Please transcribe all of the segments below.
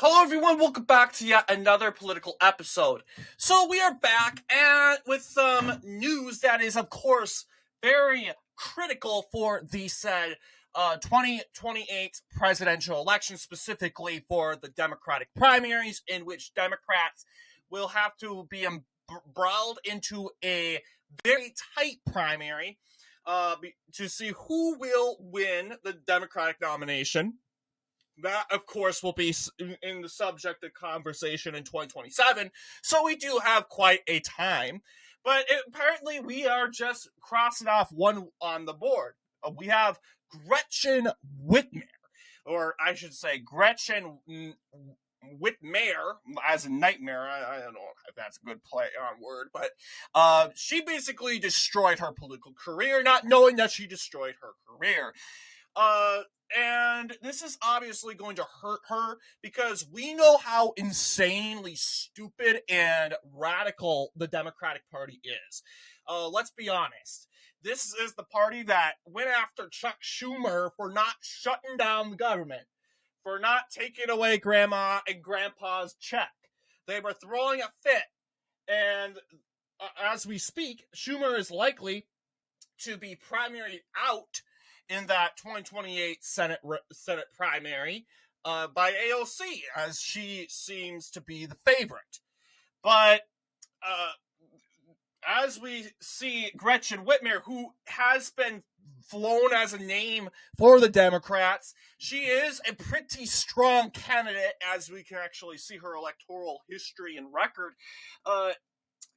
Hello, everyone. Welcome back to yet another political episode. So we are back with some news that is, of course, very critical for the said 2028 presidential election, specifically for the Democratic primaries, in which Democrats will have to be embroiled into a very tight primary to see who will win the Democratic nomination. That, of course, will be in the subject of conversation in 2027. So we do have quite a time. But apparently we are just crossing off one on the board. We have Gretchen Whitmer, or I should say Gretchen Whitmare, as a nightmare. I don't know if that's a good play on word, but she basically destroyed her political career, not knowing that she destroyed her career. And this is obviously going to hurt her because we know how insanely stupid and radical the Democratic Party is. Let's be honest. This is the party that went after Chuck Schumer for not shutting down the government, for not taking away Grandma and Grandpa's check. They were throwing a fit. And as we speak, Schumer is likely to be primaried out in that 2028 Senate primary by AOC, as she seems to be the favorite. But as we see Gretchen Whitmer, who has been flown as a name for the Democrats, she is a pretty strong candidate, as we can actually see her electoral history and record.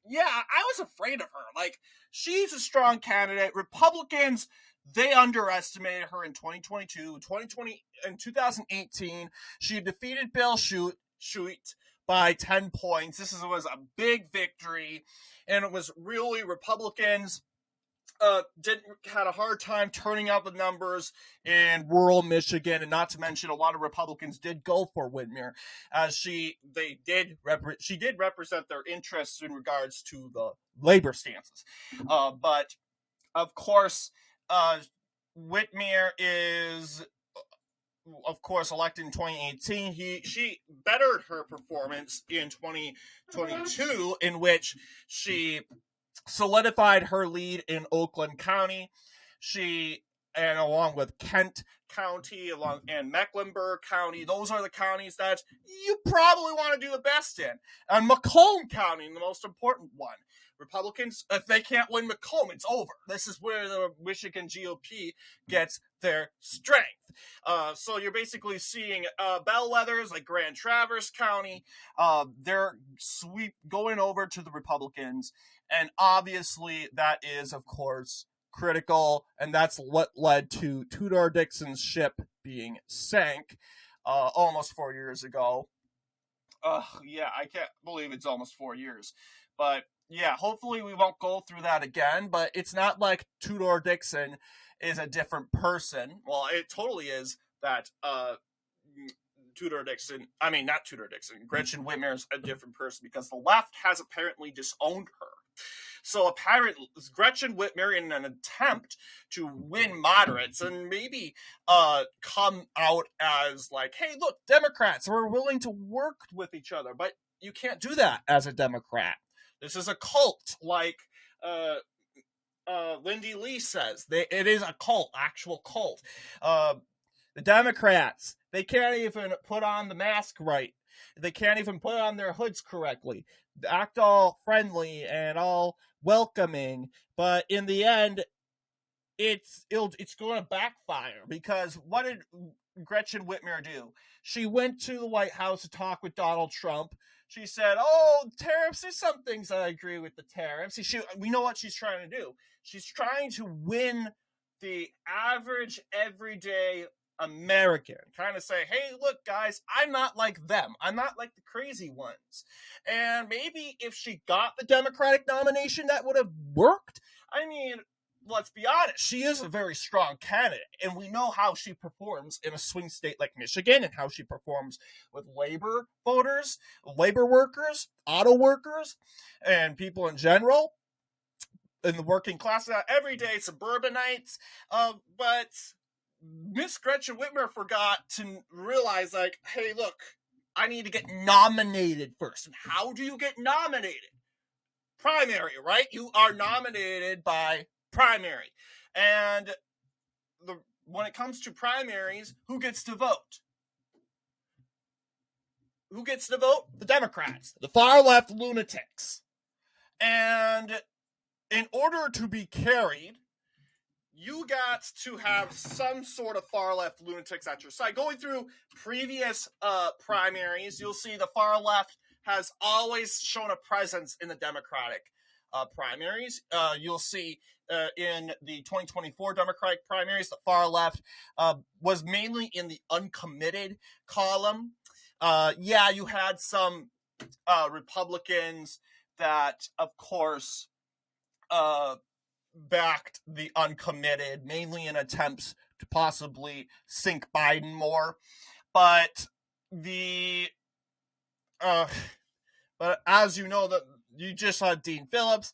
Yeah, I was afraid of her. Like, she's a strong candidate. Republicans, they underestimated her in 2022, 2020, and 2018. She defeated Bill Schuett by 10 points. This was a big victory, and it was really Republicans had a hard time turning out the numbers in rural Michigan, and not to mention a lot of Republicans did go for Whitmer, as she did represent their interests in regards to the labor stances. But of course, Whitmer is, of course, elected in 2018. She bettered her performance in 2022, in which she solidified her lead in Oakland County. And along with Kent County, and Mecklenburg County, those are the counties that you probably want to do the best in. And Macomb County, the most important one. Republicans, if they can't win Macomb, it's over. This is where the Michigan GOP gets their strength. So you're basically seeing bellwethers like Grand Traverse County. They're going over to the Republicans. And obviously that is, of course, critical. And that's what led to Tudor Dixon's ship being sank almost 4 years ago. Yeah, I can't believe it's almost 4 years. But yeah, hopefully we won't go through that again, but it's not like Tudor Dixon is a different person. Well, it totally is that Gretchen Whitmer is a different person because the left has apparently disowned her. So apparently, Gretchen Whitmer, in an attempt to win moderates and maybe come out as like, hey, look, Democrats, we're willing to work with each other, but you can't do that as a Democrat. This is a cult, like Lindy Lee says. It is a cult, actual cult. The Democrats, they can't even put on the mask right. They can't even put on their hoods correctly. They act all friendly and all welcoming, but in the end, it's going to backfire, because what did Gretchen Whitmer do? She went to the White House to talk with Donald Trump. She said, tariffs, there's some things that I agree with the tariffs. We know what she's trying to do. She's trying to win the average, everyday American. Kind of say, hey, look, guys, I'm not like them. I'm not like the crazy ones. And maybe if she got the Democratic nomination, that would have worked. I mean, let's be honest, she is a very strong candidate, and we know how she performs in a swing state like Michigan, and how she performs with labor voters, labor workers, auto workers, and people in general, in the working class, everyday suburbanites. But Miss Gretchen Whitmer forgot to realize, like, hey, look, I need to get nominated first. And how do you get nominated? Primary, right? You are nominated by primary. And when it comes to primaries, who gets to vote? Who gets to vote? The Democrats, the far left lunatics. And in order to be carried, you got to have some sort of far left lunatics at your side. Going through previous primaries, you'll see the far left has always shown a presence in the Democratic primaries. You'll see in the 2024 Democratic primaries, the far left was mainly in the uncommitted column. You had some Republicans that, of course, backed the uncommitted, mainly in attempts to possibly sink Biden more. But but as you know, that you just saw Dean Phillips,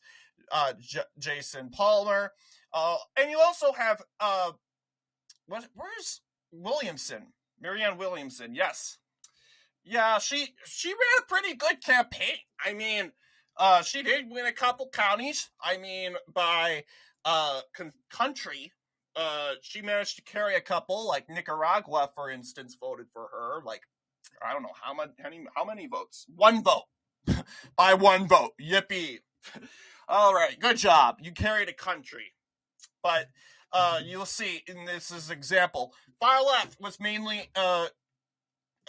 Jason Palmer, and you also have where's Williamson? Marianne Williamson, yes. Yeah, she ran a pretty good campaign. I mean, she did win a couple counties. I mean, by country, she managed to carry a couple. Like Nicaragua, for instance, voted for her. Like, I don't know how many votes. 1 vote. By 1 vote. Yippee. All right, good job. You carried a country. But you'll see in this example, far left was mainly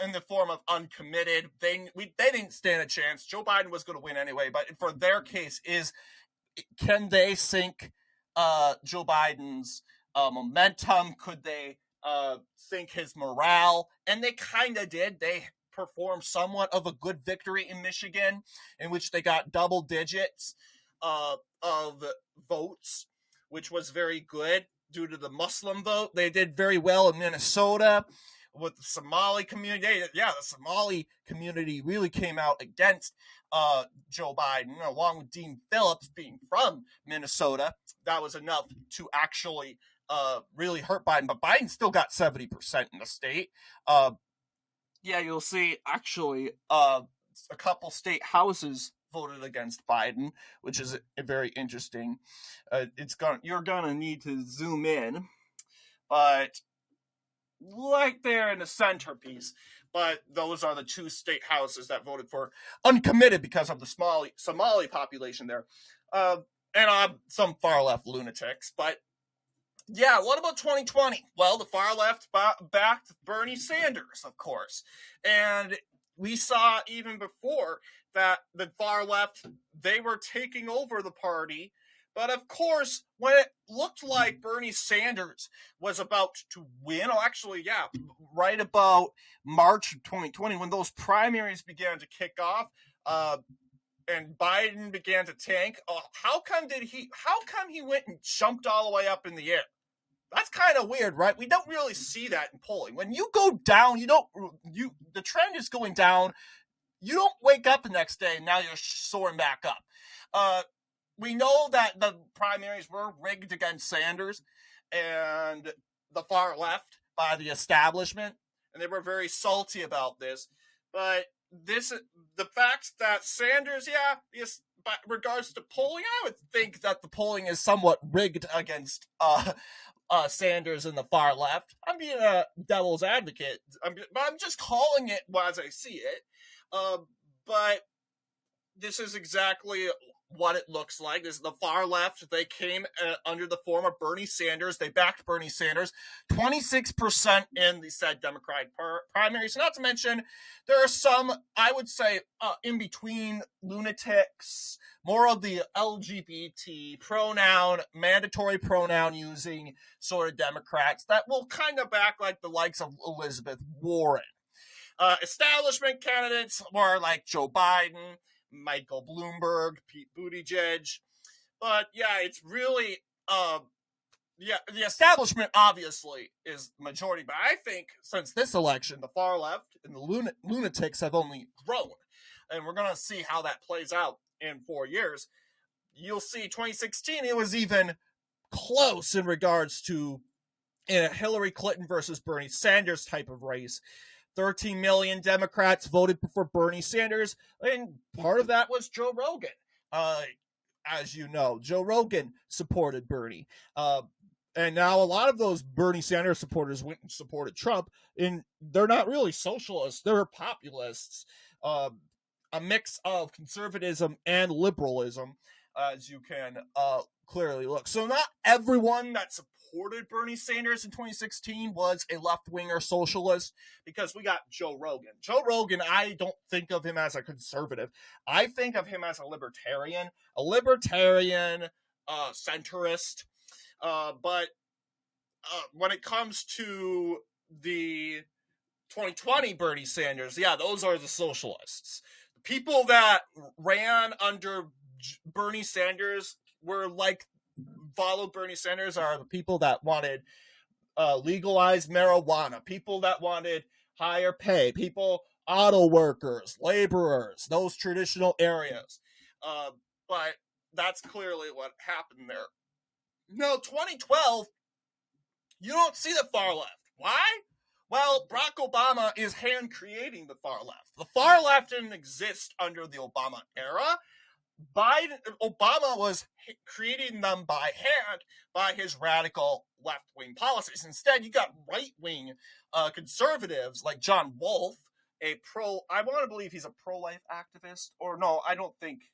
in the form of uncommitted. They didn't stand a chance. Joe Biden was going to win anyway, but for their case can they sink Joe Biden's momentum? Could they sink his morale? And they kind of did. They performed somewhat of a good victory in Michigan, in which they got double digits of votes, which was very good due to the Muslim vote. They did very well in Minnesota with the Somali community. Yeah, the Somali community really came out against Joe Biden, along with Dean Phillips being from Minnesota. That was enough to actually really hurt Biden. But Biden still got 70% in the state. You'll see actually a couple state houses voted against Biden, which is very interesting. You're gonna need to zoom in, but right there in the centerpiece. But those are the 2 state houses that voted for uncommitted because of the Somali population there. And some far left lunatics. But yeah, what about 2020? Well, the far left backed Bernie Sanders, of course. And we saw even before that the far left, they were taking over the party. But of course, when it looked like Bernie Sanders was about to win, right about March of 2020, when those primaries began to kick off, and Biden began to tank, how come he went and jumped all the way up in the air? That's kind of weird, right? We don't really see that in polling. When you go down, the trend is going down. You don't wake up the next day and now you're soaring back up. We know that the primaries were rigged against Sanders and the far left by the establishment, and they were very salty about this. But the fact that Sanders, but regards to polling, I would think that the polling is somewhat rigged against Sanders and the far left. I'm being a devil's advocate, but I'm just calling it as I see it. But this is exactly what it looks like. This is the far left. They came under the form of Bernie Sanders. They backed Bernie Sanders. 26% in the said Democratic primaries. Not to mention, there are some, I would say, in between lunatics, more of the LGBT pronoun, mandatory pronoun using sort of Democrats that will kind of back like the likes of Elizabeth Warren. Establishment candidates were like Joe Biden, Michael Bloomberg, Pete Buttigieg. But yeah, it's really, the establishment obviously is majority. But I think since this election, the far left and the lunatics have only grown. And we're going to see how that plays out in 4 years. You'll see 2016, it was even close in regards to a Hillary Clinton versus Bernie Sanders type of race. 13 million Democrats voted for Bernie Sanders, and part of that was Joe Rogan. As you know, Joe Rogan supported Bernie. And now a lot of those Bernie Sanders supporters went and supported Trump, and they're not really socialists, they're populists. A mix of conservatism and liberalism, as you can clearly look. So not everyone that supported Bernie Sanders in 2016 was a left-winger socialist, because we got Joe Rogan. Joe Rogan, I don't think of him as a conservative. I think of him as a libertarian centrist. But when it comes to the 2020 Bernie Sanders, yeah, those are the socialists. The people that ran under Bernie Sanders followed Bernie Sanders are the people that wanted legalized marijuana, people that wanted higher pay, auto workers, laborers, those traditional areas. But that's clearly what happened there. No, 2012, you don't see the far left. Why? Well, Barack Obama is hand creating the far left. The far left didn't exist under the Obama era. Obama was creating them by hand by his radical left-wing policies. Instead, you got right-wing conservatives like John Wolfe, I want to believe he's a pro-life activist, or no, I don't think,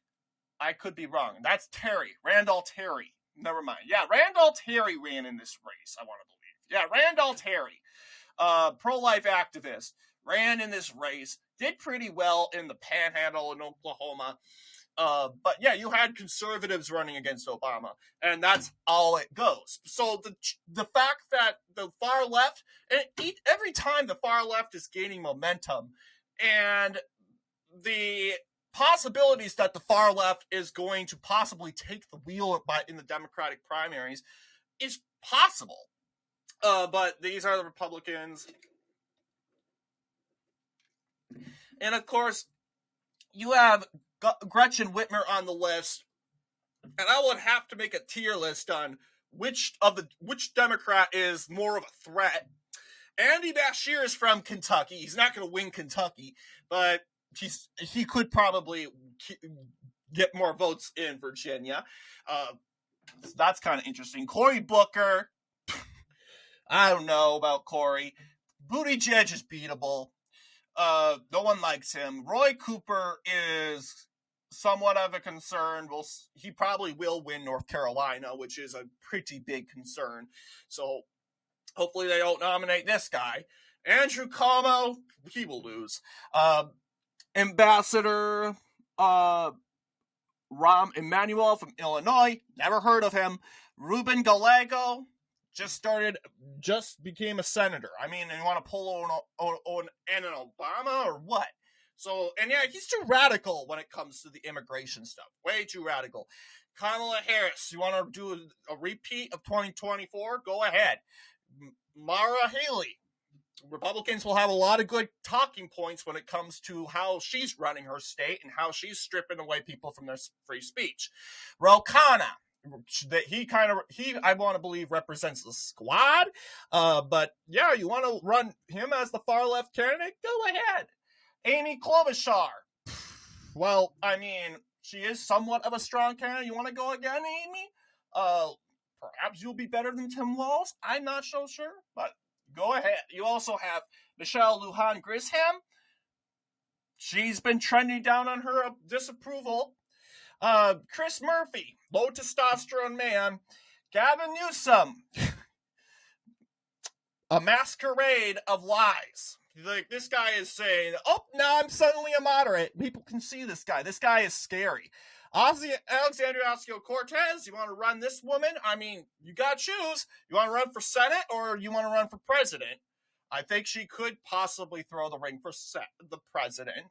I could be wrong. That's Randall Terry. Never mind. Yeah, Randall Terry ran in this race, I want to believe. Yeah, Randall Terry, pro-life activist, ran in this race, did pretty well in the Panhandle in Oklahoma. But yeah, you had conservatives running against Obama, and that's all it goes. So the fact that the far left, every time the far left is gaining momentum, and the possibilities that the far left is going to possibly take the wheel in the Democratic primaries is possible. But these are the Republicans. And of course, you have Gretchen Whitmer on the list, and I would have to make a tier list on which Democrat is more of a threat. Andy Beshear is from Kentucky. He's not going to win Kentucky, but he could probably get more votes in Virginia. So that's kind of interesting. Cory Booker, I don't know about Cory. Buttigieg is beatable. No one likes him. Roy Cooper is somewhat of a concern. He probably will win North Carolina, which is a pretty big concern. So hopefully they don't nominate this guy. Andrew Cuomo, he will lose. Ambassador Rahm Emanuel from Illinois, never heard of him. Ruben Gallego just became a senator. I mean, you want to pull on an Obama or what? So, and yeah, he's too radical when it comes to the immigration stuff. Way too radical. Kamala Harris, you want to do a repeat of 2024? Go ahead. Mara Haley. Republicans will have a lot of good talking points when it comes to how she's running her state and how she's stripping away people from their free speech. Ro Khanna, that he I want to believe represents the squad. But yeah, you want to run him as the far left candidate? Go ahead. Amy Klobuchar. Well, I mean, she is somewhat of a strong candidate. You want to go again, Amy? Perhaps you'll be better than Tim Walz. I'm not so sure, but go ahead. You also have Michelle Lujan Grisham. She's been trending down on her disapproval. Chris Murphy, low testosterone man. Gavin Newsom, a masquerade of lies. Like, this guy is saying, oh, now I'm suddenly a moderate. People can see this guy. This guy is scary. Alexandria Ocasio-Cortez, you want to run this woman? I mean, you got to choose. You want to run for Senate or you want to run for president? I think she could possibly throw the ring for the president.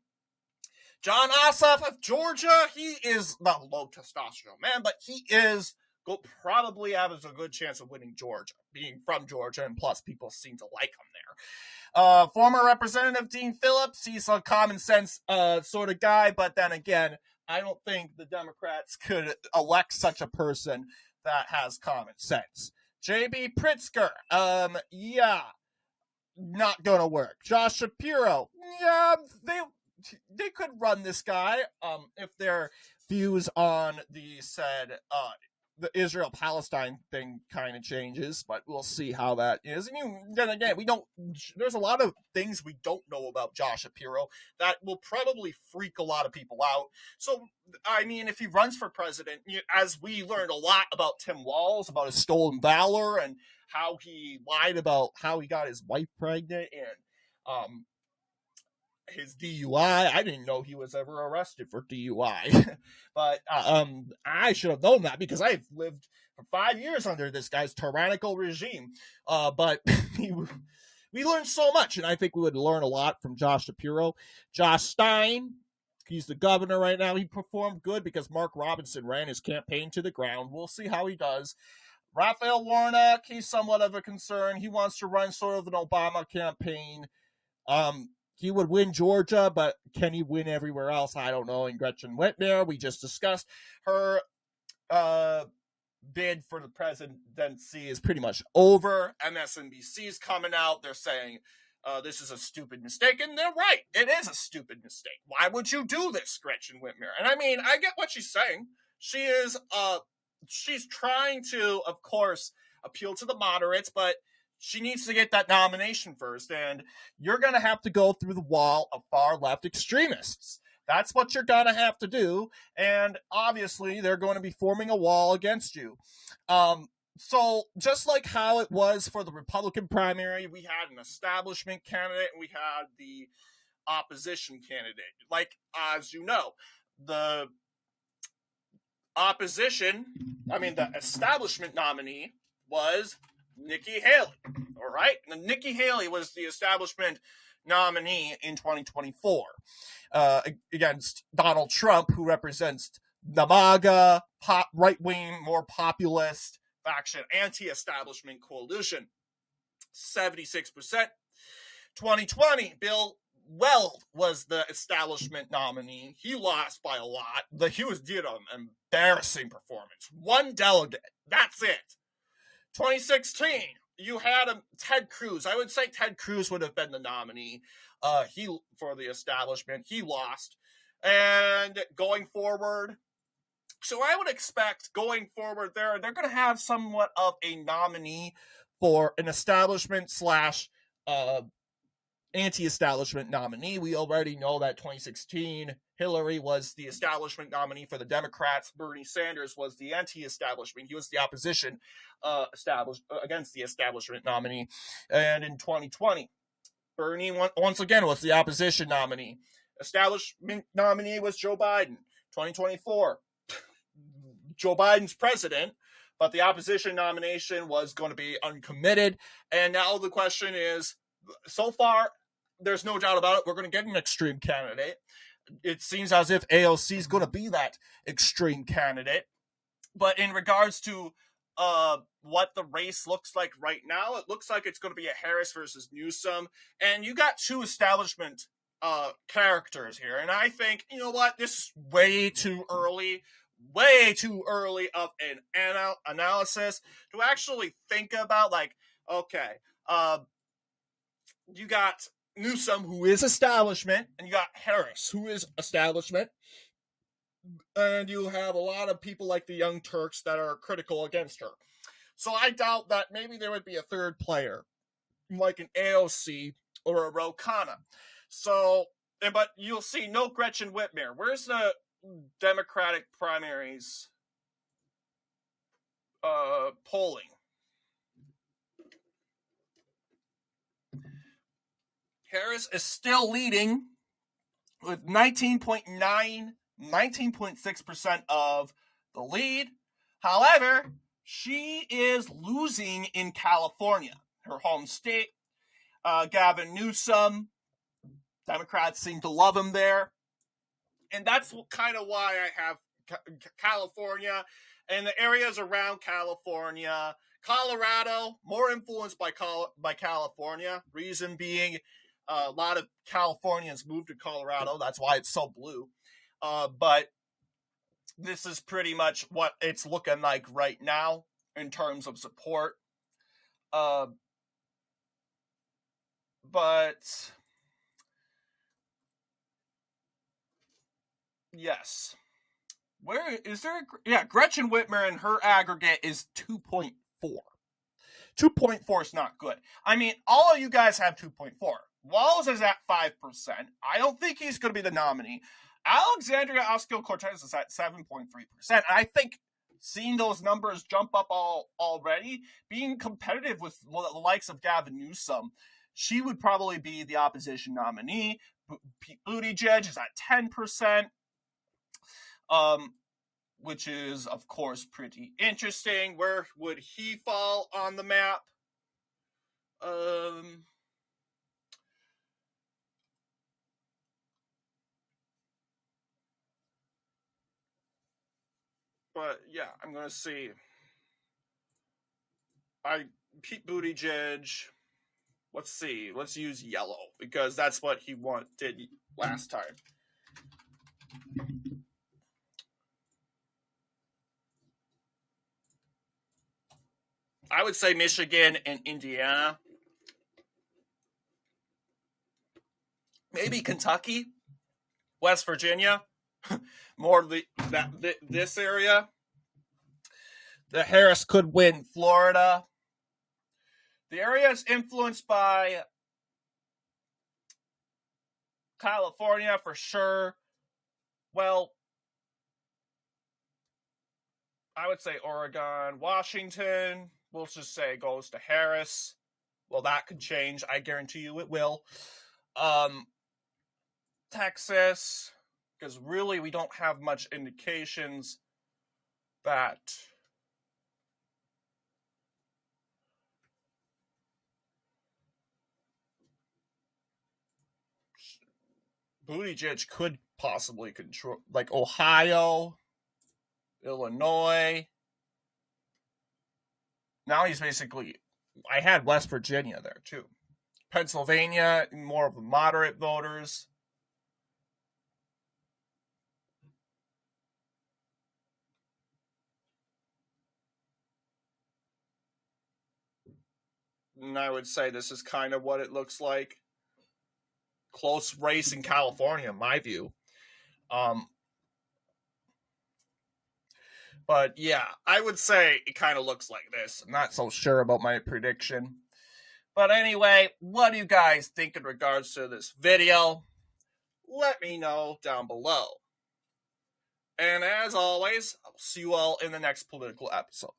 Jon Ossoff of Georgia, he is not a low testosterone man, but he is probably has a good chance of winning Georgia, being from Georgia, and plus people seem to like him there. Former Representative Dean Phillips, he's a common sense sort of guy, but then again, I don't think the Democrats could elect such a person that has common sense. J.B. Pritzker, yeah. not gonna work. Josh Shapiro, yeah, they could run this guy if their views on the said the Israel-Palestine thing kind of changes, but we'll see how that is. And then again, there's a lot of things we don't know about Josh Shapiro that will probably freak a lot of people out. So, I mean, if he runs for president, as we learned a lot about Tim Walz, about his stolen valor, and how he lied about how he got his wife pregnant, and his DUI. I didn't know he was ever arrested for DUI, but I should have known that because I've lived for 5 years under this guy's tyrannical regime. But we learned so much, and I think we would learn a lot from Josh Shapiro. Josh Stein, he's the governor right now. He performed good because Mark Robinson ran his campaign to the ground. We'll see how he does. Raphael Warnock, he's somewhat of a concern. He wants to run sort of an Obama campaign. He would win Georgia, but can he win everywhere else? I don't know. And Gretchen Whitmer, we just discussed her bid for the presidency is pretty much over. MSNBC's coming out. They're saying this is a stupid mistake. And they're right. It is a stupid mistake. Why would you do this, Gretchen Whitmer? And I mean, I get what she's saying. She's trying to, of course, appeal to the moderates, but she needs to get that nomination first, and you're going to have to go through the wall of far-left extremists. That's what you're going to have to do, and obviously they're going to be forming a wall against you. So just like how it was for the Republican primary, we had an establishment candidate, and we had the opposition candidate. Like, as you know, the establishment nominee was Nikki Haley, all right? And Nikki Haley was the establishment nominee in 2024 against Donald Trump, who represents the MAGA, right-wing, more populist faction, anti-establishment coalition. 76%. 2020, Bill Weld was the establishment nominee. He lost by a lot. He did an embarrassing performance. One delegate. That's it. 2016, you had Ted Cruz. I would say Ted Cruz would have been the nominee for the establishment. He lost. And going forward, so I would expect going forward they're going to have somewhat of a nominee for an establishment / anti-establishment nominee. We already know that 2016 Hillary was the establishment nominee for the Democrats. Bernie Sanders was the anti-establishment. He was the opposition against the establishment nominee. And in 2020, Bernie once again was the opposition nominee. Establishment nominee was Joe Biden. 2024, Joe Biden's president, but the opposition nomination was going to be uncommitted. And now the question is, so far, there's no doubt about it, we're going to get an extreme candidate. It seems as if AOC is going to be that extreme candidate. But in regards to what the race looks like right now, it looks like it's going to be a Harris versus Newsom. And you got two establishment characters here. And I think, you know what, this is way too early of an analysis to actually think about, like, okay, you got Newsom, who is establishment, and you got Harris, who is establishment, and you have a lot of people like the Young Turks that are critical against her. So I doubt that maybe there would be a third player, like an AOC or a Ro Khanna. So, but you'll see no Gretchen Whitmer. Where's the Democratic primaries polling? Harris is still leading with 19.6% of the lead. However, she is losing in California, her home state. Gavin Newsom, Democrats seem to love him there. And that's kind of why I have California and the areas around California. Colorado, more influenced by California. Reason being, a lot of Californians moved to Colorado. That's why it's so blue. But this is pretty much what it's looking like right now in terms of support. But yes. Where is there? Yeah, Gretchen Whitmer and her aggregate is 2.4. 2.4 is not good. I mean, all of you guys have 2.4. Walz is at 5%. I don't think he's going to be the nominee. Alexandria Ocasio-Cortez is at 7.3%. I think seeing those numbers jump up already, being competitive with the likes of Gavin Newsom, she would probably be the opposition nominee. Pete Buttigieg is at 10%. Which is, of course, pretty interesting. Where would he fall on the map? But yeah, I'm gonna see. Pete Buttigieg. Let's see. Let's use yellow because that's what he did last time. I would say Michigan and Indiana. Maybe Kentucky, West Virginia, more this area. The Harris could win Florida. The area is influenced by California for sure. Well, I would say Oregon, Washington. We'll just say it goes to Harris. Well, that could change. I guarantee you it will. Texas, because really we don't have much indications that Buttigieg could possibly control, like Ohio, Illinois. Now he's basically, I had West Virginia there too. Pennsylvania, more of the moderate voters. And I would say this is kind of what it looks like. Close race in California, in my view. But yeah, I would say it kind of looks like this. I'm not so sure about my prediction. But anyway, what do you guys think in regards to this video? Let me know down below. And as always, I'll see you all in the next political episode.